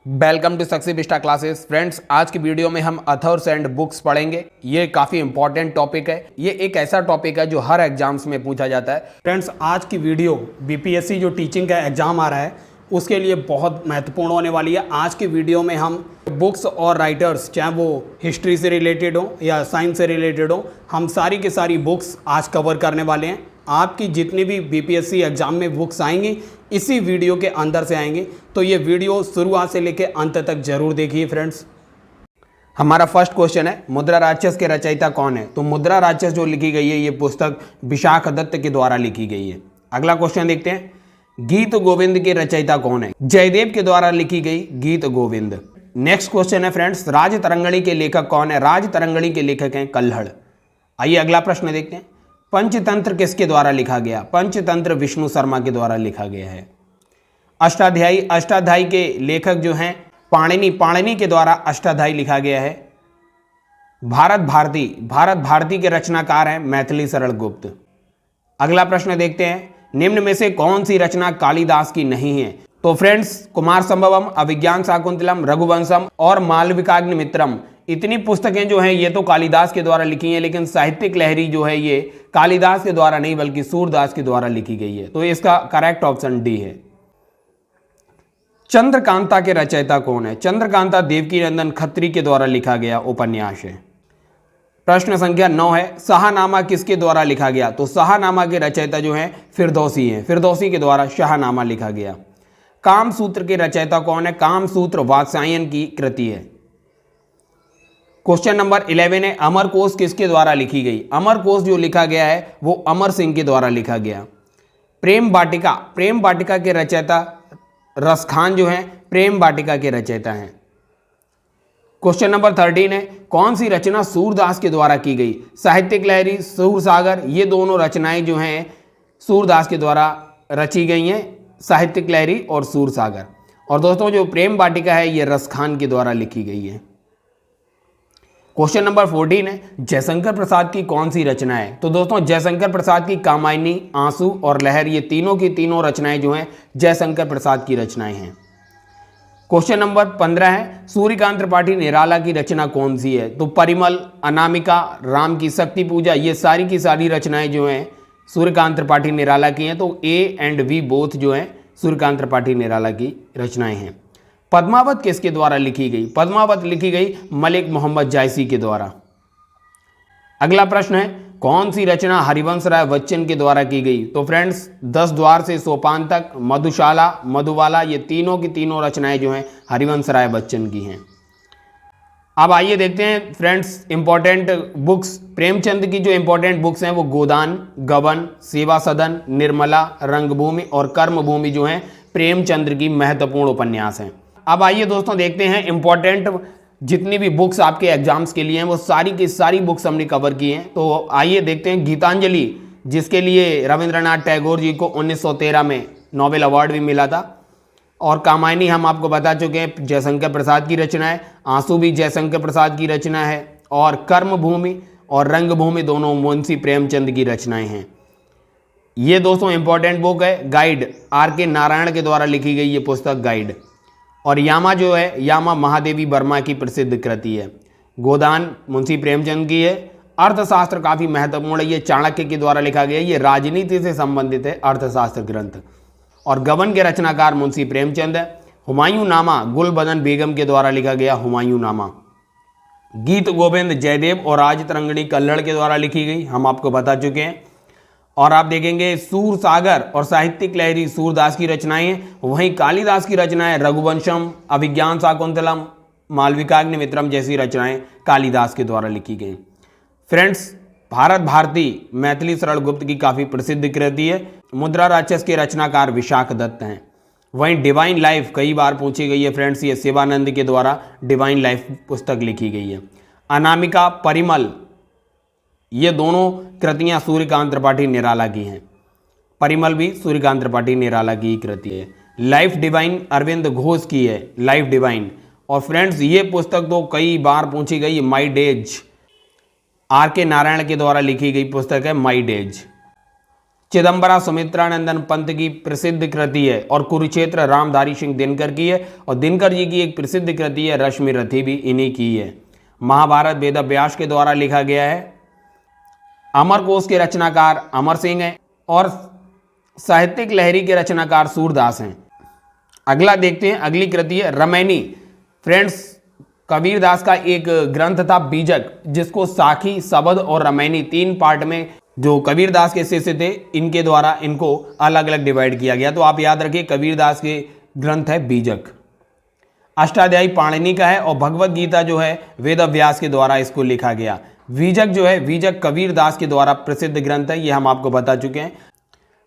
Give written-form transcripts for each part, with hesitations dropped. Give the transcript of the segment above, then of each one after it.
Welcome to success Bista classes. Friends, आज की video में हम अथर्स एंड बुक्स पढ़ेंगे। ये काफ़ी इंपॉर्टेंट टॉपिक है। ये एक ऐसा टॉपिक है जो हर एग्जाम्स में पूछा जाता है। फ्रेंड्स, आज की वीडियो बीपीएससी जो टीचिंग का एग्जाम आ रहा है उसके लिए बहुत महत्वपूर्ण होने वाली है। आज की वीडियो में हम बुक्स और राइटर्स, चाहे वो हिस्ट्री से रिलेटेड हो या साइंस से रिलेटेड हो, हम सारी की सारी बुक्स आज कवर करने वाले हैं। आपकी जितनी भी बीपीएससी एग्जाम में बुक्स आएंगी इसी वीडियो के अंदर से आएंगी, तो ये वीडियो शुरुआत से लेकर अंत तक जरूर देखिए। फ्रेंड्स, हमारा फर्स्ट क्वेश्चन है, मुद्रा राक्षस के रचयिता कौन है? तो मुद्रा राक्षस जो लिखी गई है ये पुस्तक विशाखदत्त के द्वारा लिखी गई है। अगला क्वेश्चन देखते हैं, गीत गोविंद के रचयिता कौन है? जयदेव के द्वारा लिखी गई गीत गोविंद। नेक्स्ट क्वेश्चन है फ्रेंड्स, राज तरंगणी के लेखक कौन है? राज तरंगणी के लेखक हैं कल्हड़। आइए अगला प्रश्न देखते हैं, पंचतंत्र किसके द्वारा लिखा गया? पंचतंत्र विष्णु शर्मा के द्वारा लिखा गया है। अष्टाध्यायी, अष्टाध्यायी के लेखक जो हैं पाणिनि, पाणिनि के द्वारा अष्टाध्यायी लिखा गया है। भारत भारती, भारत भारती के रचनाकार हैं मैथिली शरण गुप्त। अगला प्रश्न देखते हैं, निम्न में से कौन सी रचना कालिदास की नहीं है? तो फ्रेंड्स, कुमार संभवम, अभिज्ञान शाकुंतलम, रघुवंशम और मालविकाग्निमित्रम, इतनी पुस्तकें जो हैं ये तो कालिदास के द्वारा लिखी हैं, लेकिन साहित्यिक लहरी जो है ये कालिदास के द्वारा नहीं बल्कि सूरदास के द्वारा लिखी गई है। तो इसका करेक्ट ऑप्शन डी है। चंद्रकांता के रचयिता कौन है? चंद्रकांता देवकीनंदन खत्री के द्वारा लिखा गया उपन्यास है। प्रश्न संख्या 9 है, शाहनामा किसके द्वारा लिखा गया? तो शाहनामा के रचयिता जो हैं फिरदौसी हैं, फिरदौसी के द्वारा शाहनामा लिखा गया। कामसूत्र के रचयिता कौन है? कामसूत्र वात्स्यायन की कृति है। क्वेश्चन नंबर 11 है, अमरकोश किसके द्वारा लिखी गई? अमरकोश जो लिखा गया है वो अमर सिंह के द्वारा लिखा गया। प्रेम वाटिका, प्रेम वाटिका के रचयिता रसखान जो हैं प्रेम वाटिका के रचयिता हैं। क्वेश्चन नंबर 13 है, कौन सी रचना सूरदास के द्वारा की गई? साहित्यिक लहरी, सूरसागर, ये दोनों रचनाएं जो हैं सूरदास के द्वारा रची गई हैं, साहित्यिक लहरी और सूरसागर। और दोस्तों जो प्रेम वाटिका है ये रसखान के द्वारा लिखी गई है। क्वेश्चन नंबर 14 है, जयशंकर प्रसाद की कौन सी रचना है? तो दोस्तों जयशंकर प्रसाद की कामायनी, आंसू और लहर, ये तीनों की तीनों रचनाएं जो हैं जयशंकर प्रसाद की रचनाएं हैं। क्वेश्चन नंबर 15 है, सूर्यकांत त्रिपाठी निराला की रचना कौन सी है? तो परिमल, अनामिका, राम की शक्ति पूजा, ये सारी की सारी रचनाएं जो हैं सूर्यकांत त्रिपाठी निराला की हैं। तो ए एंड बी बोथ जो हैं सूर्यकांत त्रिपाठी निराला की रचनाएं हैं। पद्मावत किसके द्वारा लिखी गई? पद्मावत लिखी गई मलिक मोहम्मद जायसी के द्वारा। अगला प्रश्न है, कौन सी रचना हरिवंश राय बच्चन के द्वारा की गई? तो फ्रेंड्स 10 द्वार से सोपान तक, मधुशाला, मधुबाला, ये तीनों की तीनों रचनाएं जो हैं हरिवंश राय बच्चन की हैं। अब आइए देखते हैं फ्रेंड्स इंपॉर्टेंट बुक्स। प्रेमचंद की जो इंपॉर्टेंट बुक्स हैं वो गोदान, गबन, सेवा सदन, निर्मला, रंगभूमि और कर्मभूमि जो हैं प्रेमचंद्र की महत्वपूर्ण उपन्यास हैं। अब आइए दोस्तों देखते हैं इंपॉर्टेंट जितनी भी बुक्स आपके एग्जाम्स के लिए हैं वो सारी की सारी बुक्स हमने कवर की हैं। तो आइए देखते हैं, गीतांजलि जिसके लिए रविंद्रनाथ टैगोर जी को 1913 में नोबेल अवार्ड भी मिला था, और कामायनी हम आपको बता चुके हैं जयशंकर प्रसाद की रचना है, आंसू भी जयशंकर प्रसाद की रचना है, और कर्मभूमि और रंगभूमि दोनों मुंशी प्रेमचंद की रचनाएं हैं। ये दोस्तों इंपॉर्टेंट बुक है। Guide R.K. नारायण के द्वारा लिखी गई ये पुस्तक गाइड। और यामा जो है, यामा महादेवी वर्मा की प्रसिद्ध कृति है। गोदान मुंशी प्रेमचंद की है। अर्थशास्त्र काफ़ी महत्वपूर्ण है, ये चाणक्य के द्वारा लिखा गया है, ये राजनीति से संबंधित है अर्थशास्त्र ग्रंथ। और गबन के रचनाकार मुंशी प्रेमचंद है। हुमायूं नामा गुलबदन बेगम के द्वारा लिखा गया हुमायूं नामा। गीत गोविंद जयदेव और राज तरंगणी कल्हड़ के द्वारा लिखी गई, हम आपको बता चुके हैं। और आप देखेंगे सूरसागर और साहित्यिक लहरी सूरदास की रचनाएं हैं, वहीं कालिदास की रचनाएं रघुवंशम, अभिज्ञान शाकुंतलम, मालविकाग्निमित्रम जैसी रचनाएं कालिदास के द्वारा लिखी गई। फ्रेंड्स, भारत भारती मैथिली शरण गुप्त की काफ़ी प्रसिद्ध कृति है। मुद्रा राक्षस के रचनाकार विशाखदत्त हैं। वहीं डिवाइन लाइफ कई बार पूछी गई है फ्रेंड्स, ये शिवानंद के द्वारा डिवाइन लाइफ पुस्तक लिखी गई है। अनामिका, परिमल, ये दोनों कृतियां सूर्यकांत त्रिपाठी निराला की हैं। परिमल भी सूर्यकांत त्रिपाठी निराला की कृति है। लाइफ डिवाइन अरविंद घोष की है, लाइफ डिवाइन। और फ्रेंड्स ये पुस्तक तो कई बार पूछी गई, माई डेज R.K. नारायण के द्वारा लिखी गई पुस्तक है माई डेज। चिदम्बरा सुमित्रानंदन पंत की प्रसिद्ध कृति है और कुरुक्षेत्र रामधारी सिंह दिनकर की है और दिनकर जी की एक प्रसिद्ध कृति है रश्मि रथी भी इन्हीं की है। महाभारत वेद व्यास के द्वारा लिखा गया है। अमरकोश के रचनाकार अमर सिंह हैं और साहित्यिक लहरी के रचनाकार सूरदास हैं। अगला देखते हैं, अगली कृति है रमैनी। फ्रेंड्स, कबीरदास का एक ग्रंथ था बीजक, जिसको साखी, सबद और रमैनी 3 पार्ट में जो कबीरदास के शिष्य थे इनके द्वारा इनको अलग अलग डिवाइड किया गया। तो आप याद रखिए कबीरदास के ग्रंथ है बीजक। अष्टाध्यायी पाणिनि का है और भगवत गीता जो है वेद व्यास के द्वारा इसको लिखा गया। बीजक जो है, बीजक कबीरदास के द्वारा प्रसिद्ध ग्रंथ है, ये हम आपको बता चुके हैं।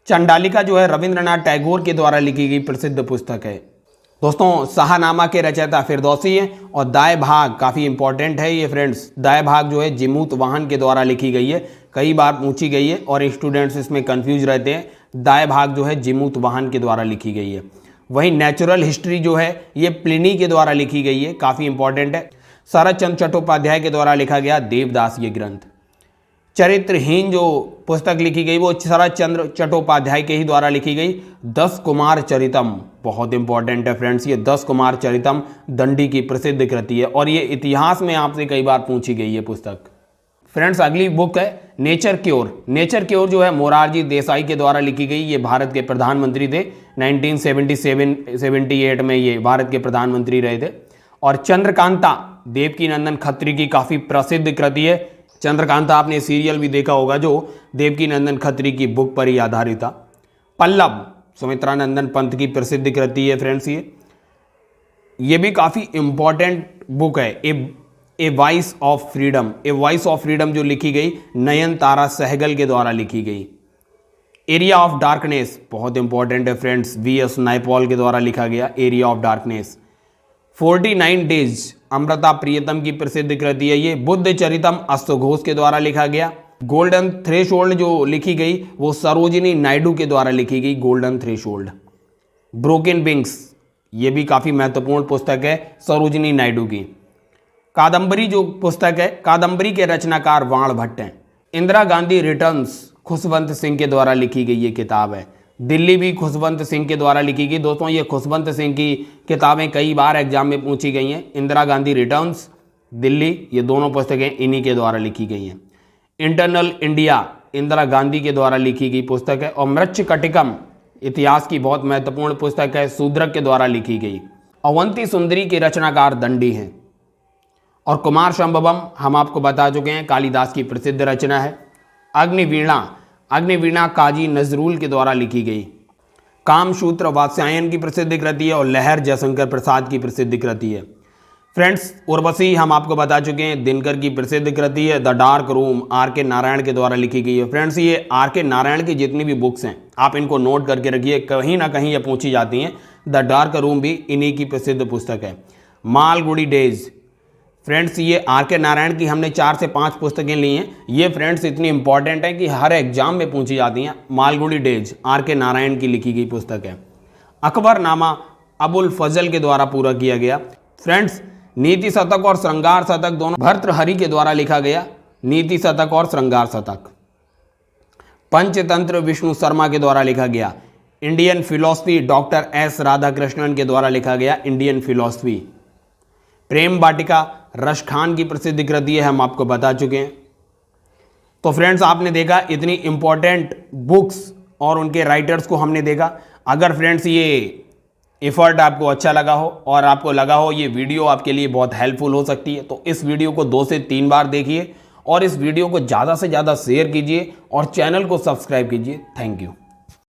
चंडालिका जो है रविंद्रनाथ टैगोर के द्वारा लिखी गई प्रसिद्ध पुस्तक है। दोस्तों, शाहनामा के रचयिता फिरदौसी हैं और दाए भाग काफ़ी इंपॉर्टेंट है ये फ्रेंड्स। दाए भाग जो है जिमूत वाहन के द्वारा लिखी गई है, कई बार पूछी गई है और स्टूडेंट्स इसमें कंफ्यूज रहते हैं। दाए भाग जो है जिमूत वाहन के द्वारा लिखी गई है। वहीं नेचुरल हिस्ट्री जो है ये प्लिनी के द्वारा लिखी गई है, काफ़ी इंपॉर्टेंट है। शरद चंद्र चट्टोपाध्याय के द्वारा लिखा गया देवदास ये ग्रंथ। चरित्रहीन जो पुस्तक लिखी गई वो शरद चंद्र चट्टोपाध्याय के ही द्वारा लिखी गई। 10 कुमार चरितम बहुत इंपॉर्टेंट है फ्रेंड्स, ये 10 कुमार चरितम दंडी की प्रसिद्ध कृति है और ये इतिहास में आपसे कई बार पूछी गई है पुस्तक। फ्रेंड्स, अगली बुक है नेचर क्योर। नेचर क्योर जो है मोरारजी देसाई के द्वारा लिखी गई। ये भारत के प्रधानमंत्री थे, 1977-78 में ये भारत के प्रधानमंत्री रहे थे। और चंद्रकांता देवकीनंदन खत्री की काफ़ी प्रसिद्ध कृति है। चंद्रकांता आपने सीरियल भी देखा होगा जो देवकीनंदन खत्री की बुक पर ही आधारित था। पल्लव सुमित्रानंदन पंत की प्रसिद्ध कृति है फ्रेंड्स। ये भी काफ़ी इंपॉर्टेंट बुक है। A voice of freedom, a voice of freedom जो लिखी गई नयनतारा सहगल के द्वारा लिखी गई। एरिया ऑफ डार्कनेस बहुत इंपॉर्टेंट है फ्रेंड्स, वीएस नायपॉल के द्वारा लिखा गया area of darkness. 49 days Amrita प्रियतम की प्रसिद्ध कृति है ये। बुद्ध चरितम अश्वघोष के द्वारा लिखा गया। गोल्डन थ्रेशोल्ड जो लिखी गई वो सरोजिनी नायडू के द्वारा लिखी गई गोल्डन थ्रेशोल्ड। ब्रोकन विंग्स ये भी काफ़ी महत्वपूर्ण पुस्तक है सरोजिनी नायडू की। कादम्बरी जो पुस्तक है, कादम्बरी के रचनाकार वाण भट्ट हैं। इंदिरा गांधी रिटर्न्स खुशवंत सिंह के द्वारा लिखी गई ये किताब है। दिल्ली भी खुशवंत सिंह के द्वारा लिखी गई। दोस्तों, ये खुशवंत सिंह की किताबें कई बार एग्जाम में पूछी गई हैं। इंदिरा गांधी रिटर्न्स, दिल्ली, ये दोनों पुस्तकें इन्हीं के द्वारा लिखी गई हैं। इंटरनल इंडिया इंदिरा गांधी के द्वारा लिखी गई पुस्तक है। और मृच्छकटिकम इतिहास की बहुत महत्वपूर्ण पुस्तक है, शूद्रक के द्वारा लिखी गई। अवंती सुंदरी के रचनाकार दंडी हैं। और कुमार संभवम हम आपको बता चुके हैं, कालिदास की प्रसिद्ध रचना है। अग्निवीणा, अग्निवीणा काजी नजरुल के द्वारा लिखी गई। कामसूत्र वात्स्यायन की प्रसिद्ध कृति है और लहर जयशंकर प्रसाद की प्रसिद्ध कृति है। फ्रेंड्स, उर्वशी हम आपको बता चुके हैं, दिनकर की प्रसिद्ध कृति है। द डार्क रूम आर के नारायण के द्वारा लिखी गई है। फ्रेंड्स, ये आर के नारायण की जितनी भी बुक्स हैं आप इनको नोट करके रखिए, कहीं ना कहीं ये पूछी जाती हैं। द डार्क रूम भी इन्हीं की प्रसिद्ध पुस्तक है। मालगुडी डेज, फ्रेंड्स, ये आर के नारायण की हमने 4 से 5 पुस्तकें ली हैं। ये फ्रेंड्स इतनी इंपॉर्टेंट है कि हर एग्जाम में पूछी जाती हैं। मालगुडी डेज आर के नारायण की लिखी गई पुस्तक है। अकबरनामा अबुल फजल के द्वारा पूरा किया गया। फ्रेंड्स, नीति शतक और श्रृंगार शतक दोनों भर्तृहरि के द्वारा लिखा गया। नीति शतक और श्रृंगार शतक। पंचतंत्र विष्णु शर्मा के द्वारा लिखा गया। Indian philosophy doctor S Radhakrishnan के द्वारा लिखा गया इंडियन फिलॉसफी। प्रेम वाटिका रश खान की प्रसिद्ध कृति है, हम आपको बता चुके हैं। तो फ्रेंड्स, आपने देखा इतनी इंपॉर्टेंट बुक्स और उनके राइटर्स को हमने देखा। अगर फ्रेंड्स ये एफर्ट आपको अच्छा लगा हो और आपको लगा हो ये वीडियो आपके लिए बहुत हेल्पफुल हो सकती है, तो इस वीडियो को 2 से 3 बार देखिए और इस वीडियो को ज़्यादा से ज़्यादा शेयर कीजिए और चैनल को सब्सक्राइब कीजिए। Thank you.